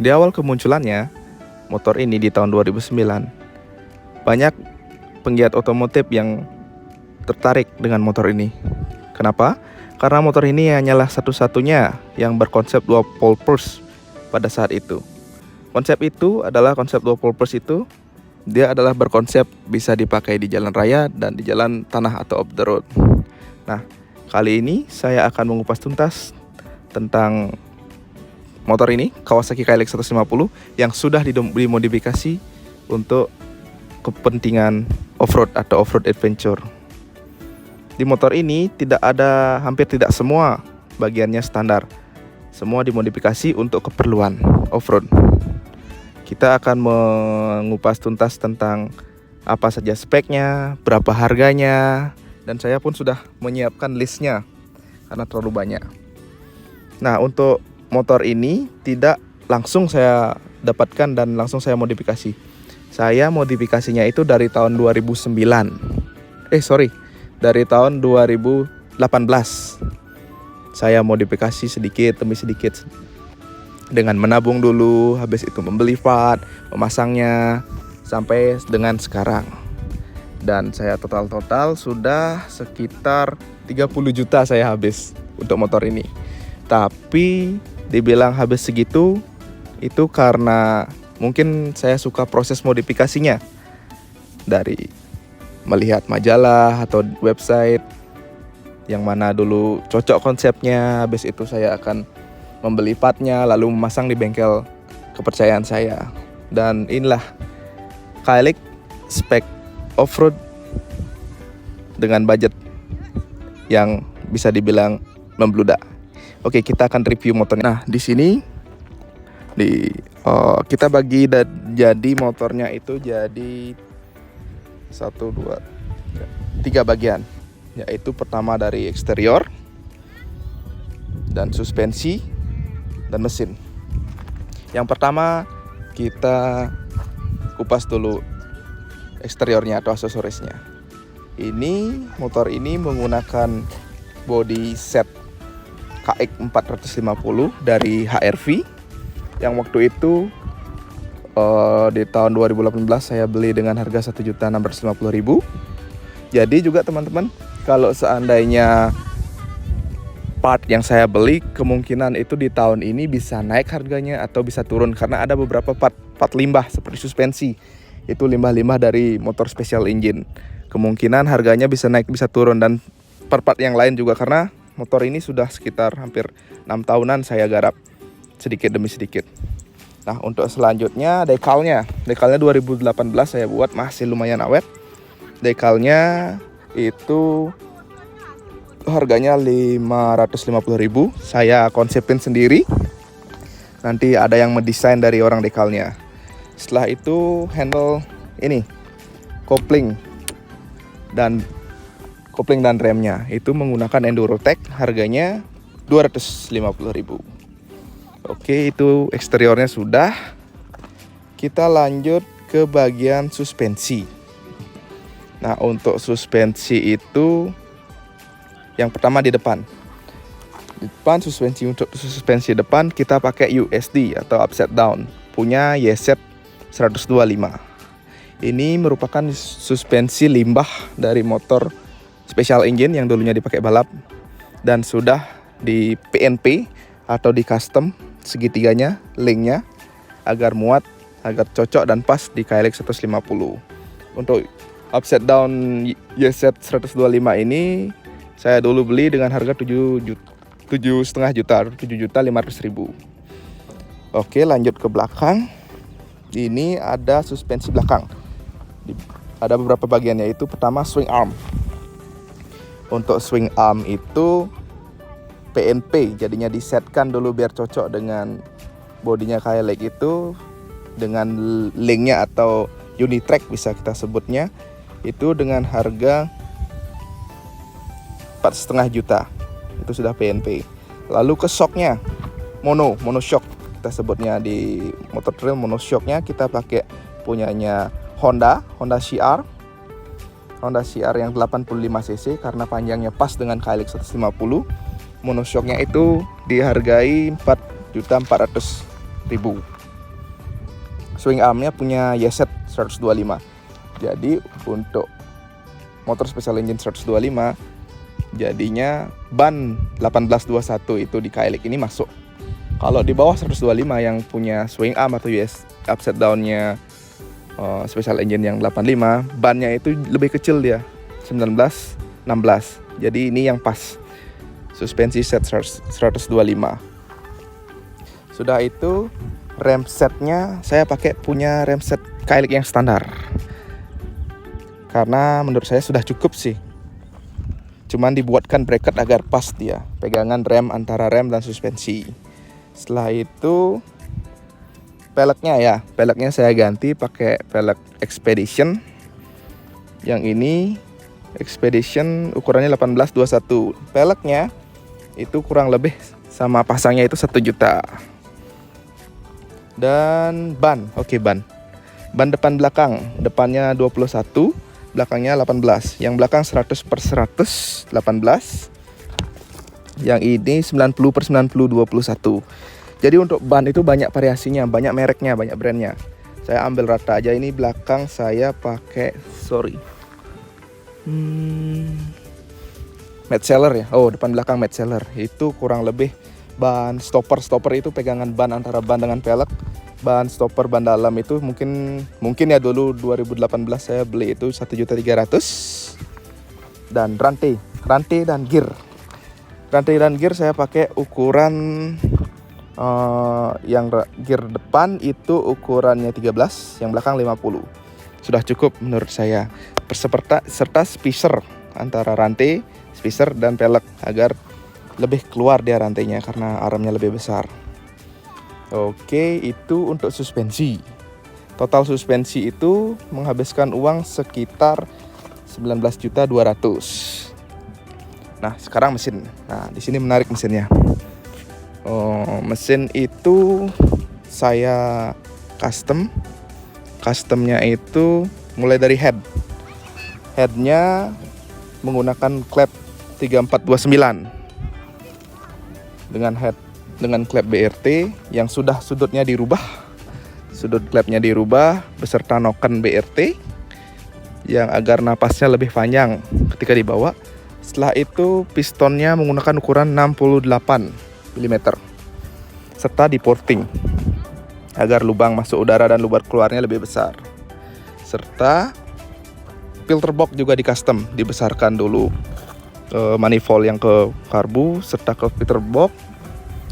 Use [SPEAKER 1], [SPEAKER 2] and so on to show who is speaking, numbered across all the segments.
[SPEAKER 1] Di awal kemunculannya motor ini di tahun 2009, banyak penggiat otomotif yang tertarik dengan motor ini. Kenapa? Karena motor ini hanyalah satu-satunya yang berkonsep dual purpose pada saat itu. Konsep itu adalah konsep dual purpose itu, dia adalah berkonsep bisa dipakai di jalan raya dan di jalan tanah atau off the road. Nah, kali ini saya akan mengupas tuntas tentang motor ini, Kawasaki KLX 150 yang sudah dimodifikasi untuk kepentingan off-road atau off-road adventure. Di motor ini hampir tidak semua bagiannya standar. Semua dimodifikasi untuk keperluan off-road. Kita akan mengupas tuntas tentang apa saja speknya, berapa harganya, dan saya pun sudah menyiapkan listnya karena terlalu banyak. Nah, untuk motor ini tidak langsung saya dapatkan dan langsung saya modifikasi. Saya modifikasinya itu dari tahun 2009. Dari tahun 2018. Saya modifikasi sedikit demi sedikit dengan menabung dulu, habis itu membeli part, memasangnya sampai dengan sekarang. Dan saya total sudah sekitar 30 juta saya habis untuk motor ini. Tapi dibilang habis segitu itu karena mungkin saya suka proses modifikasinya. Dari melihat majalah atau website yang mana dulu cocok konsepnya, habis itu saya akan membeli partnya lalu memasang di bengkel kepercayaan saya. Dan inilah KLX spek off-road dengan budget yang bisa dibilang membludak. Oke, kita akan review motornya. Nah, di sini kita bagi jadi motornya itu jadi 1, 2, 3 bagian. Yaitu pertama dari eksterior dan suspensi dan mesin. Yang pertama kita kupas dulu eksteriornya atau aksesorisnya. Motor ini menggunakan body set KX 450 dari HRV yang waktu itu di tahun 2018 saya beli dengan harga 1.650.000. Jadi juga teman-teman, kalau seandainya part yang saya beli kemungkinan itu di tahun ini bisa naik harganya atau bisa turun karena ada beberapa part limbah seperti suspensi. Itu limbah-limbah dari motor special engine. Kemungkinan harganya bisa naik bisa turun, dan part yang lain juga karena motor ini sudah sekitar hampir 6 tahunan saya garap sedikit demi sedikit. Nah, untuk selanjutnya dekalnya 2018 saya buat, masih lumayan awet. Dekalnya itu harganya 550.000. Saya konsepin sendiri. Nanti ada yang mendesain dari orang dekalnya. Setelah itu handle ini, kopling dan remnya itu menggunakan Endurotech, harganya 250.000. Oke, itu eksteriornya sudah. Kita lanjut ke bagian suspensi. Nah, untuk suspensi itu yang pertama di depan. Untuk suspensi depan kita pakai USD atau upside down, punya YZ 125. Ini merupakan suspensi limbah dari motor special engine yang dulunya dipakai balap dan sudah di PNP atau di custom segitiganya, linknya agar muat, agar cocok dan pas di KLX 150. Untuk upside down YZ 125 ini saya dulu beli dengan harga 7,5 juta, 7.500.000. Oke, lanjut ke belakang. Ini ada suspensi belakang. Ada beberapa bagian, yaitu pertama swing arm. Untuk swing arm itu PNP, jadinya disetkan dulu biar cocok dengan bodinya KLX itu, dengan linknya atau Unitrack bisa kita sebutnya, itu dengan harga 4,5 juta. Itu sudah PNP. Lalu ke shocknya mono shock kita sebutnya di motor trail. Mono shocknya kita pakai punyanya Honda CR yang 85 cc karena panjangnya pas dengan KLX 150. Monoshocknya itu dihargai 4.400.000. swing armnya punya YZ 125. Jadi untuk motor special engine 125 jadinya ban 1821 itu di KLX ini masuk. Kalau di bawah 125 yang punya swing arm atau US upside down-nya special engine yang 85, bannya itu lebih kecil dia, 19, 16. Jadi ini yang pas. Suspensi set 125. Sudah itu rem setnya saya pakai punya rem set KLX yang standar. Karena menurut saya sudah cukup sih. Cuman dibuatkan bracket agar pas dia pegangan rem antara rem dan suspensi. Setelah itu peleknya saya ganti pakai pelek Expedition. Yang ini Expedition ukurannya 1821. Peleknya itu kurang lebih sama pasangnya itu 1 juta. Dan ban. Ban depan belakang. Depannya 21, belakangnya 18. Yang belakang 100/100 18. Yang ini 90/90 21. Jadi untuk ban itu banyak variasinya, banyak mereknya, banyak brandnya. Saya ambil rata aja. Ini belakang saya pakai Metzeler ya. Depan belakang Metzeler. Itu kurang lebih ban stopper itu pegangan ban antara ban dengan pelek. Ban stopper ban dalam itu mungkin ya dulu 2018 saya beli itu 1.300.000. Dan rantai dan gear. Rantai dan gear saya pakai ukuran yang gear depan itu ukurannya 13, yang belakang 50. Sudah cukup menurut saya. Serta spacer antara rantai, spacer dan pelek agar lebih keluar dia rantainya karena armnya lebih besar. Oke, itu untuk suspensi. Total suspensi itu menghabiskan uang sekitar 19.200.000. Nah, sekarang mesin. Nah, di sini menarik mesinnya. Mesin itu saya customnya itu mulai dari headnya menggunakan klep 3429 dengan klep BRT yang sudah sudutnya dirubah, sudut klepnya dirubah beserta noken BRT yang agar napasnya lebih panjang ketika dibawa. Setelah itu pistonnya menggunakan ukuran 68 mm serta diporting agar lubang masuk udara dan lubang keluarnya lebih besar. Serta filter box juga di custom, dibesarkan dulu manifold yang ke karbu serta ke filter box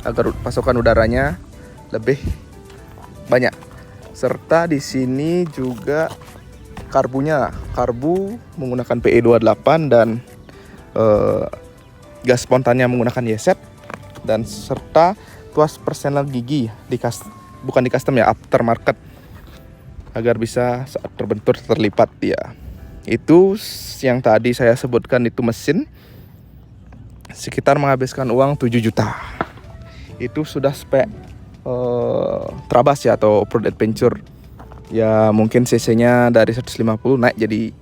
[SPEAKER 1] agar pasokan udaranya lebih banyak. Serta di sini juga karbu menggunakan PE28 dan gas spontannya menggunakan YZ. Dan serta tuas personal gigi bukan di custom ya, aftermarket agar bisa saat terbentur terlipat dia. Itu yang tadi saya sebutkan itu mesin sekitar menghabiskan uang 7 juta. Itu sudah spek Trabas ya atau Off-road Adventure. Ya mungkin cc-nya dari 150 naik jadi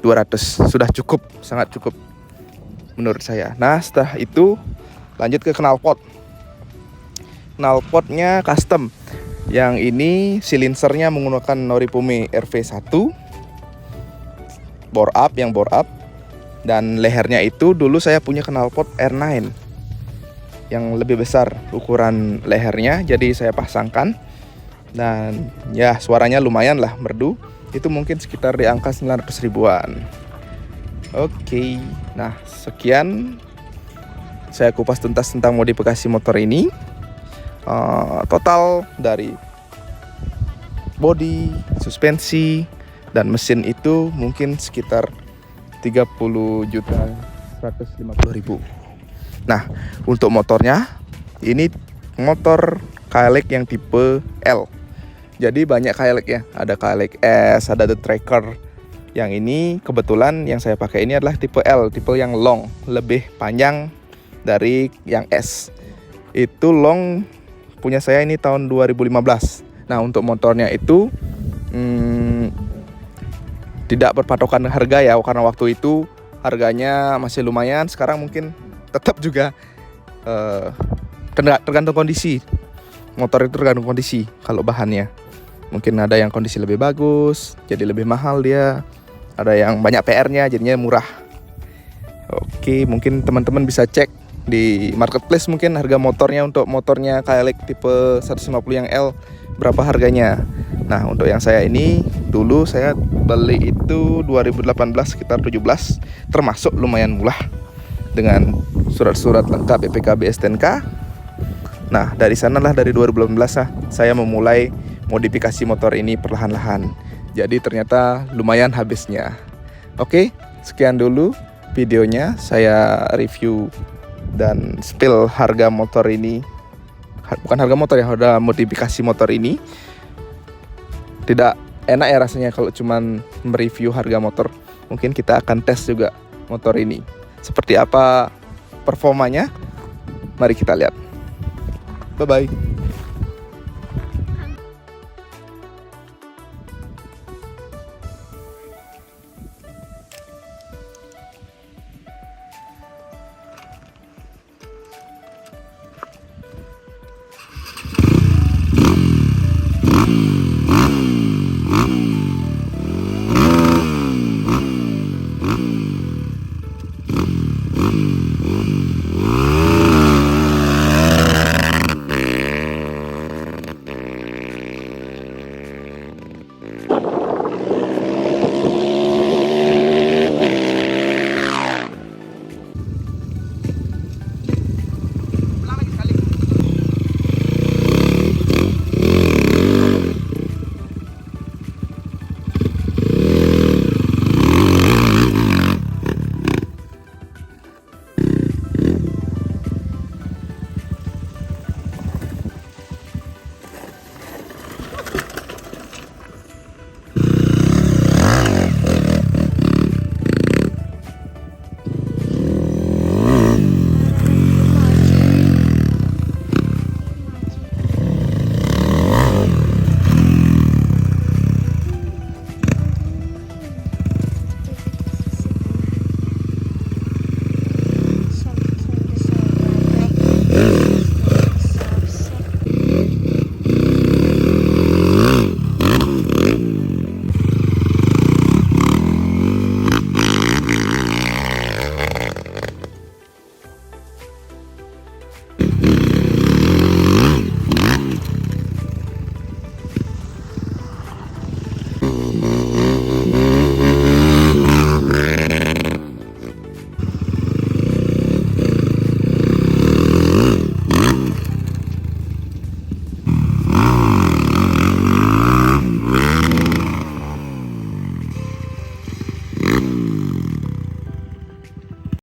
[SPEAKER 1] 200. Sudah cukup, sangat cukup menurut saya. Nah, setelah itu lanjut ke knalpot. Knalpotnya custom. Yang ini silinsernya menggunakan Noripome RV1 bore up dan lehernya itu dulu saya punya knalpot R9 yang lebih besar ukuran lehernya, jadi saya pasangkan dan ya suaranya lumayan lah merdu. Itu mungkin sekitar di angka 900 ribuan. Oke, nah sekian saya kupas tuntas tentang modifikasi motor ini. Total dari bodi, suspensi, dan mesin itu mungkin sekitar 30.150.000. Nah, untuk motornya ini motor KLX yang tipe L. Jadi banyak KLX ya, ada KLX S, ada The Tracker. Yang ini kebetulan yang saya pakai ini adalah tipe L, tipe yang long, lebih panjang dari yang S. Itu long punya saya ini tahun 2015. Nah, untuk motornya itu tidak berpatokan harga ya, karena waktu itu harganya masih lumayan. Sekarang mungkin tetap juga tergantung kondisi. Motor itu tergantung kondisi kalau bahannya. Mungkin ada yang kondisi lebih bagus, jadi lebih mahal dia. Ada yang banyak PR-nya, jadinya murah. Oke, mungkin teman-teman bisa cek di marketplace mungkin harga motornya untuk motornya Kayak tipe 150 yang L berapa harganya. Nah, untuk yang saya ini dulu saya beli itu 2018 sekitar 17, termasuk lumayan murah dengan surat-surat lengkap BPKB STNK. Nah, dari sanalah dari 2018 saya memulai modifikasi motor ini perlahan-lahan. Jadi ternyata lumayan habisnya. Oke, sekian dulu videonya. Saya review dan spill harga motor ini. Bukan harga motor ya, harga modifikasi motor ini. Tidak enak ya rasanya kalau cuman mereview harga motor. Mungkin kita akan tes juga motor ini. Seperti apa performanya? Mari kita lihat. Bye-bye.